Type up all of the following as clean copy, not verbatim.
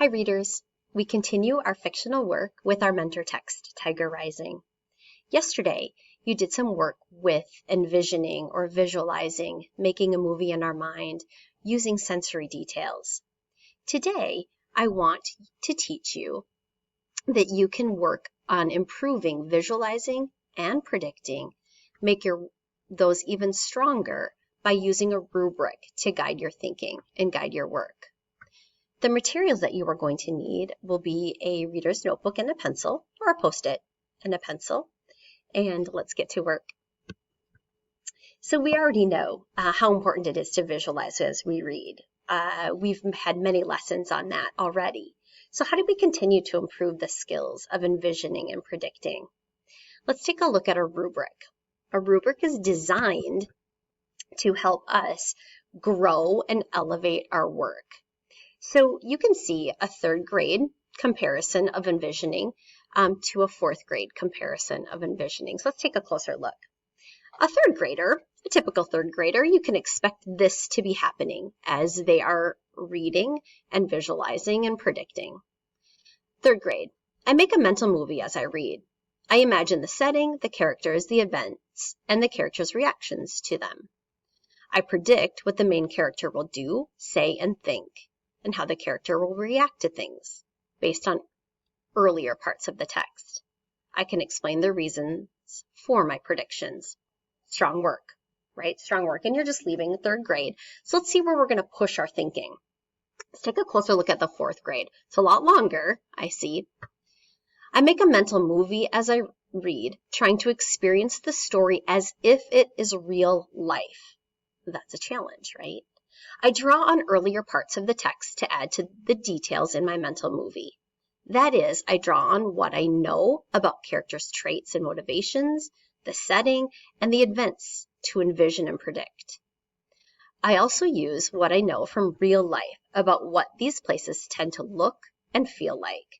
Hi readers, we continue our fictional work with our mentor text, Tiger Rising. Yesterday, you did some work with envisioning or visualizing, making a movie in our mind, using sensory details. Today, I want to teach you that you can work on improving visualizing and predicting, make those even stronger by using a rubric to guide your thinking and guide your work. The materials that you are going to need will be a reader's notebook and a pencil, or a Post-it and a pencil. And let's get to work. So we already know how important it is to visualize as we read. We've had many lessons on that already. So how do we continue to improve the skills of envisioning and predicting? Let's take a look at a rubric. A rubric is designed to help us grow and elevate our work. So you can see a third grade comparison of envisioning to a fourth grade comparison of envisioning. So let's take a closer look. A third grader, a typical third grader, you can expect this to be happening as they are reading and visualizing and predicting. Third grade, I make a mental movie as I read. I imagine the setting, the characters, the events, and the characters' reactions to them. I predict what the main character will do, say, and think, and how the character will react to things based on earlier parts of the text. I can explain the reasons for my predictions. Strong work, right? Strong work. And you're just leaving third grade. So let's see where we're going to push our thinking. Let's take a closer look at the fourth grade. It's a lot longer, I see. I make a mental movie as I read, trying to experience the story as if it is real life. That's a challenge, right? I draw on earlier parts of the text to add to the details in my mental movie. That is, I draw on what I know about characters' traits and motivations, the setting, and the events to envision and predict. I also use what I know from real life about what these places tend to look and feel like.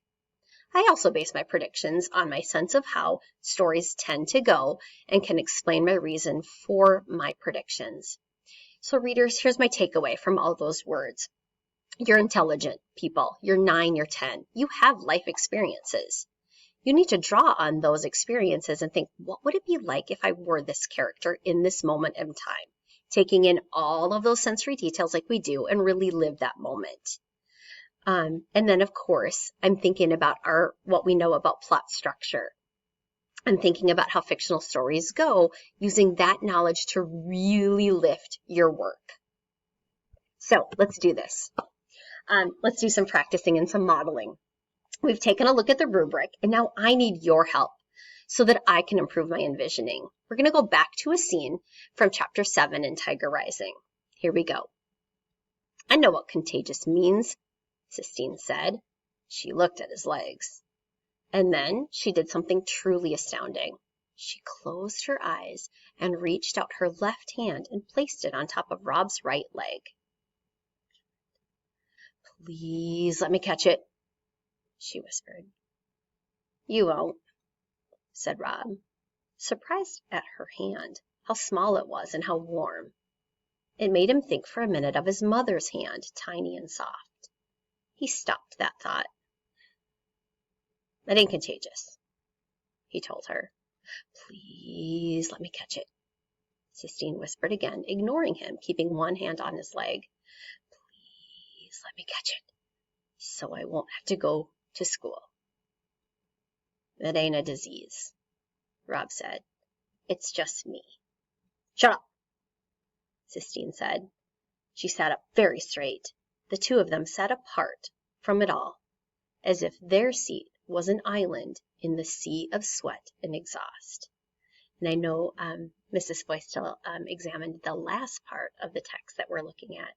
I also base my predictions on my sense of how stories tend to go and can explain my reason for my predictions. So readers, here's my takeaway from all those words. You're intelligent people. You're 9, you're 10. You have life experiences. You need to draw on those experiences and think, what would it be like if I were this character in this moment in time? Taking in all of those sensory details like we do and really live that moment. And then, of course, I'm thinking about what we know about plot structure. I'm thinking about how fictional stories go, using that knowledge to really lift your work. So let's do this. Let's do some practicing and some modeling. We've taken a look at the rubric, and now I need your help so that I can improve my envisioning. We're going to go back to a scene from Chapter 7 in Tiger Rising. Here we go. I know what contagious means, Sistine said. She looked at his legs. And then she did something truly astounding. She closed her eyes and reached out her left hand and placed it on top of Rob's right leg. Please let me catch it, she whispered. You won't, said Rob, surprised at her hand, how small it was and how warm. It made him think for a minute of his mother's hand, tiny and soft. He stopped that thought. That ain't contagious, he told her. Please let me catch it, Sistine whispered again, ignoring him, keeping one hand on his leg. Please let me catch it, so I won't have to go to school. It ain't a disease, Rob said. It's just me. Shut up, Sistine said. She sat up very straight. The two of them sat apart from it all, as if their seat was an island in the sea of sweat and exhaust. And I know Mrs. Feustel examined the last part of the text that we're looking at.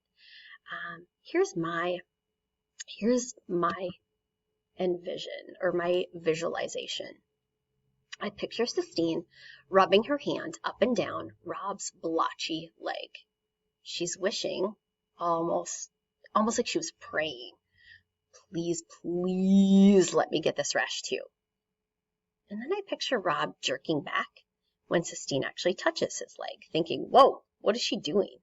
Here's my envision or my visualization. I picture Sistine rubbing her hand up and down Rob's blotchy leg. She's wishing, almost like she was praying. Please let me get this rash too. And then I picture Rob jerking back when Sistine actually touches his leg, thinking, whoa, what is she doing?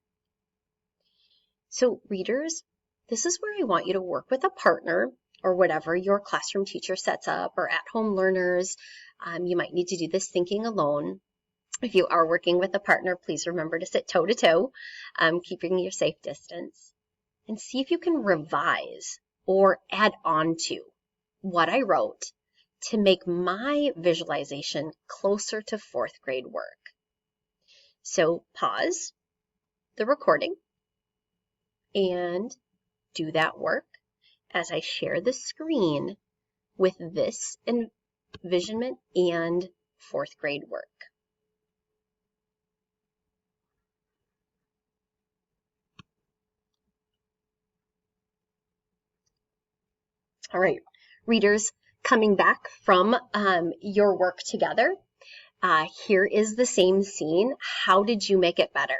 So readers, this is where I want you to work with a partner or whatever your classroom teacher sets up, or at-home learners. You might need to do this thinking alone. If you are working with a partner, please remember to sit toe-to-toe, keeping your safe distance, and see if you can revise or add on to what I wrote to make my visualization closer to fourth grade work. So pause the recording and do that work as I share the screen with this envisionment and fourth grade work. All right, readers, coming back from your work together, here is the same scene. How did you make it better?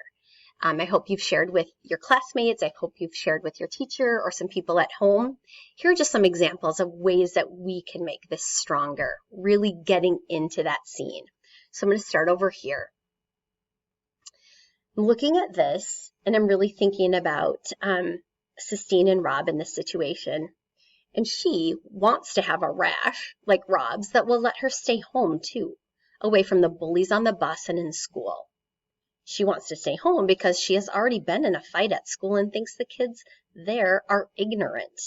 I hope you've shared with your classmates. I hope you've shared with your teacher or some people at home. Here are just some examples of ways that we can make this stronger, really getting into that scene. So I'm going to start over here. I'm looking at this, and I'm really thinking about Sistine and Rob in this situation. And she wants to have a rash like Rob's that will let her stay home too, away from the bullies on the bus and in school. She wants to stay home because she has already been in a fight at school and thinks the kids there are ignorant.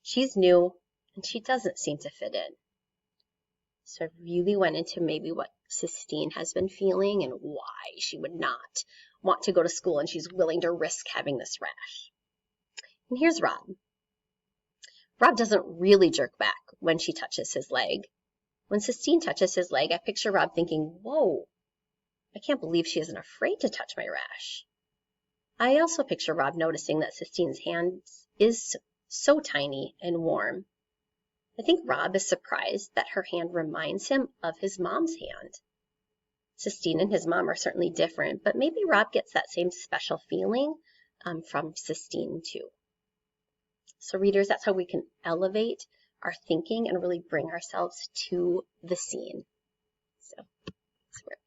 She's new and she doesn't seem to fit in. So I really went into maybe what Sistine has been feeling and why she would not want to go to school and she's willing to risk having this rash. And here's Rob. Rob doesn't really jerk back when she touches his leg. When Sistine touches his leg, I picture Rob thinking, whoa, I can't believe she isn't afraid to touch my rash. I also picture Rob noticing that Sistine's hand is so tiny and warm. I think Rob is surprised that her hand reminds him of his mom's hand. Sistine and his mom are certainly different, but maybe Rob gets that same special feeling from Sistine too. So readers, that's how we can elevate our thinking and really bring ourselves to the scene. So let's work.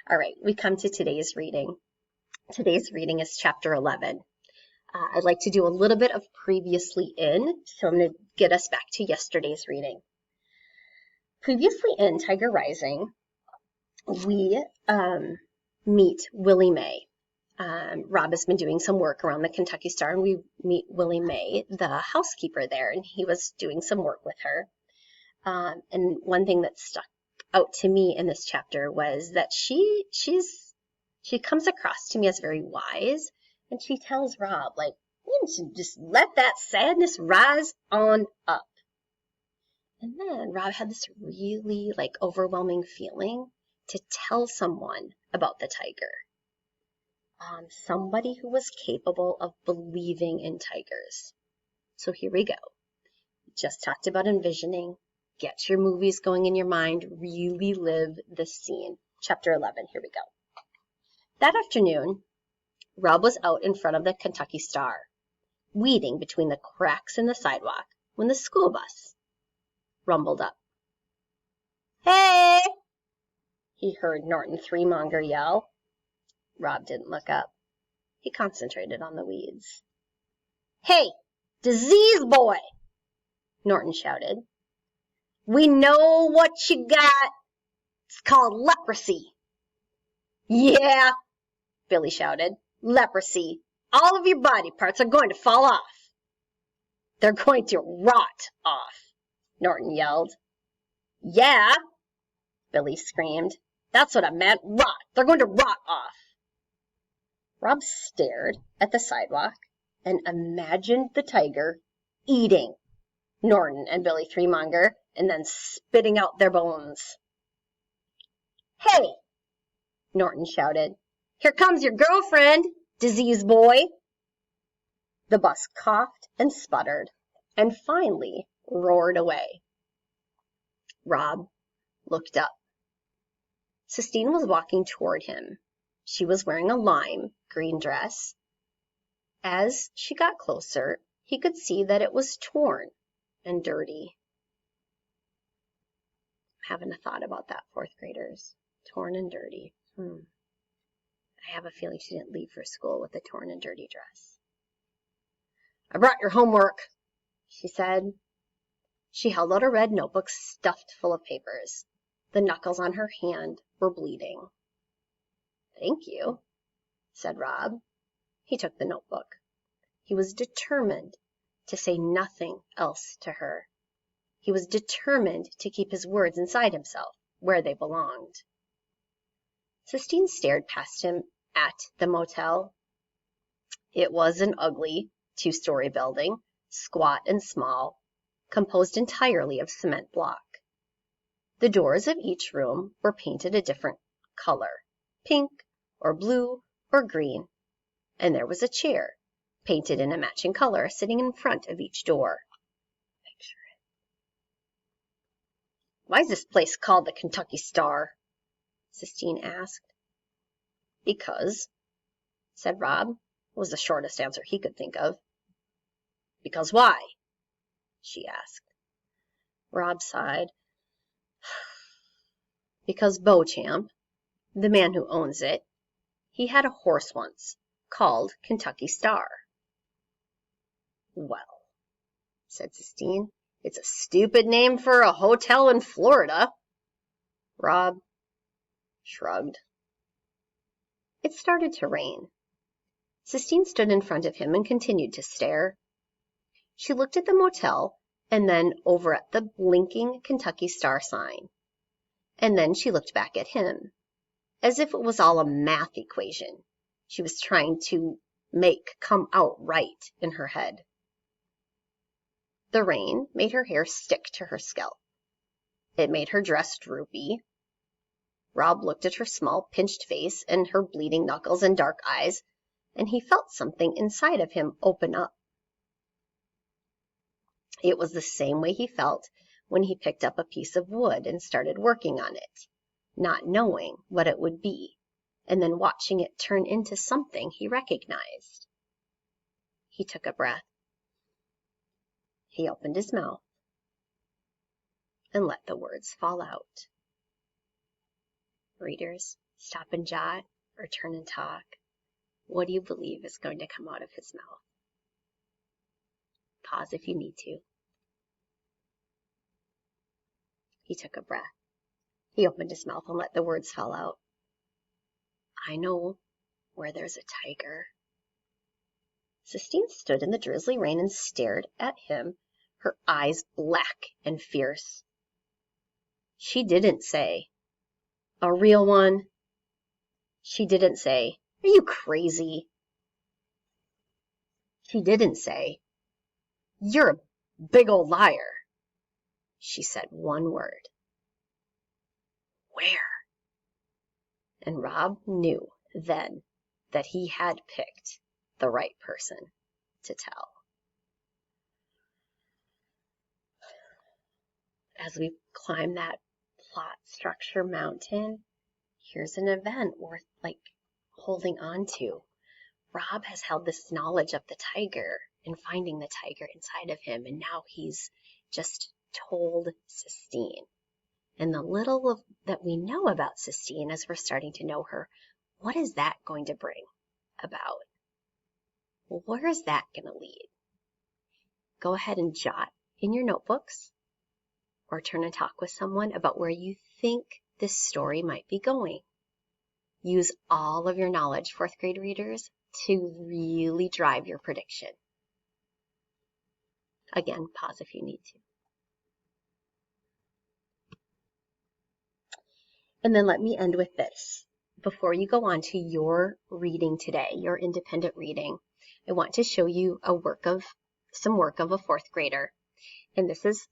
All right, we come to today's reading. Today's reading is chapter 11. I'd like to do a little bit of previously in, so I'm going to get us back to yesterday's reading. Previously in Tiger Rising, we meet Willie Mae. Rob has been doing some work around the Kentucky Star, and we meet Willie Mae, the housekeeper there, and he was doing some work with her. And one thing that stuck out to me in this chapter was that she comes across to me as very wise, and she tells Rob, like, you should just let that sadness rise on up. And then Rob had this really overwhelming feeling to tell someone about the tiger. Somebody who was capable of believing in tigers. So here we go. Just talked about envisioning. Get your movies going in your mind. Really live the scene. Chapter 11, here we go. That afternoon, Rob was out in front of the Kentucky Star, weeding between the cracks in the sidewalk when the school bus rumbled up. Hey! He heard Norton Threemonger yell. Rob didn't look up. He concentrated on the weeds. Hey, disease boy! Norton shouted. We know what you got. It's called leprosy. Yeah, Billy shouted. Leprosy. All of your body parts are going to fall off. They're going to rot off, Norton yelled. Yeah, Billy screamed. That's what I meant. Rot. They're going to rot off. Rob stared at the sidewalk and imagined the tiger eating Norton and Billy Threemonger and then spitting out their bones. Hey, Norton shouted. Here comes your girlfriend, disease boy. The bus coughed and sputtered and finally roared away. Rob looked up. Sistine was walking toward him. She was wearing a lime green dress. As she got closer, he could see that it was torn and dirty. I'm having a thought about that, fourth graders. Torn and dirty. I have a feeling she didn't leave for school with a torn and dirty dress. I brought your homework, she said. She held out a red notebook stuffed full of papers. The knuckles on her hand were bleeding. Thank you, said Rob. He took the notebook. He was determined to say nothing else to her. He was determined to keep his words inside himself, where they belonged. Sistine stared past him at the motel. It was an ugly two-story building, squat and small, composed entirely of cement block. The doors of each room were painted a different color, pink or blue or green, and there was a chair painted in a matching color sitting in front of each door. Picture it. Why is this place called the Kentucky Star? Sistine asked. Because, said Rob, was the shortest answer he could think of. Because why? She asked. Rob sighed. Because Beauchamp, the man who owns it, he had a horse once called Kentucky Star. Well, said Sistine, it's a stupid name for a hotel in Florida. Rob shrugged. It started to rain. Sistine stood in front of him and continued to stare. She looked at the motel and then over at the blinking Kentucky Star sign. And then she looked back at him, as if it was all a math equation she was trying to make come out right in her head. The rain made her hair stick to her scalp. It made her dress droopy. Rob looked at her small, pinched face and her bleeding knuckles and dark eyes, and he felt something inside of him open up. It was the same way he felt when he picked up a piece of wood and started working on it, not knowing what it would be, and then watching it turn into something he recognized. He took a breath. He opened his mouth and let the words fall out. Readers, stop and jot or turn and talk. What do you believe is going to come out of his mouth? Pause if you need to. He took a breath. He opened his mouth and let the words fall out. I know where there's a tiger. Sistine stood in the drizzly rain and stared at him, her eyes black and fierce. She didn't say, a real one. She didn't say, are you crazy? She didn't say, you're a big old liar. She said one word. Where? And Rob knew then that he had picked the right person to tell. As we climb that plot structure mountain, here's an event worth holding on to. Rob has held this knowledge of the tiger and finding the tiger inside of him, and now he's just told Sistine. And the little that we know about Sistine as we're starting to know her, what is that going to bring about? Where is that going to lead? Go ahead and jot in your notebooks or turn and talk with someone about where you think this story might be going. Use all of your knowledge, fourth grade readers, to really drive your prediction. Again, pause if you need to. And then let me end with this. Before you go on to your reading today, your independent reading, I want to show you some work of a fourth grader. And this is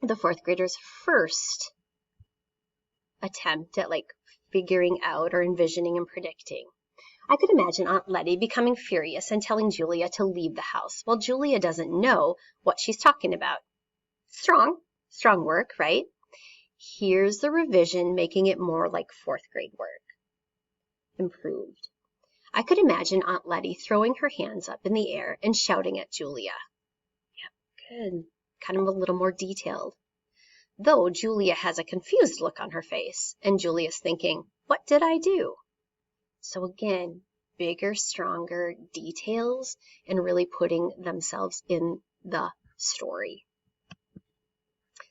the fourth grader's first attempt at figuring out or envisioning and predicting. I could imagine Aunt Letty becoming furious and telling Julia to leave the house while Julia doesn't know what she's talking about. Strong work, right? Here's the revision making it more like fourth grade work. Improved. I could imagine Aunt Letty throwing her hands up in the air and shouting at Julia. Yep, good. Kind of a little more detailed. Though Julia has a confused look on her face, and Julia's thinking, what did I do? So again, bigger, stronger details and really putting themselves in the story.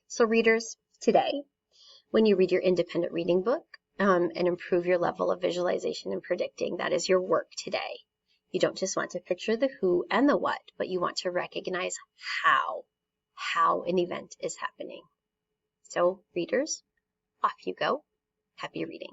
So readers, today, when you read your independent reading book and improve your level of visualization and predicting, that is your work today. You don't just want to picture the who and the what, but you want to recognize how an event is happening. So readers, off you go. Happy reading.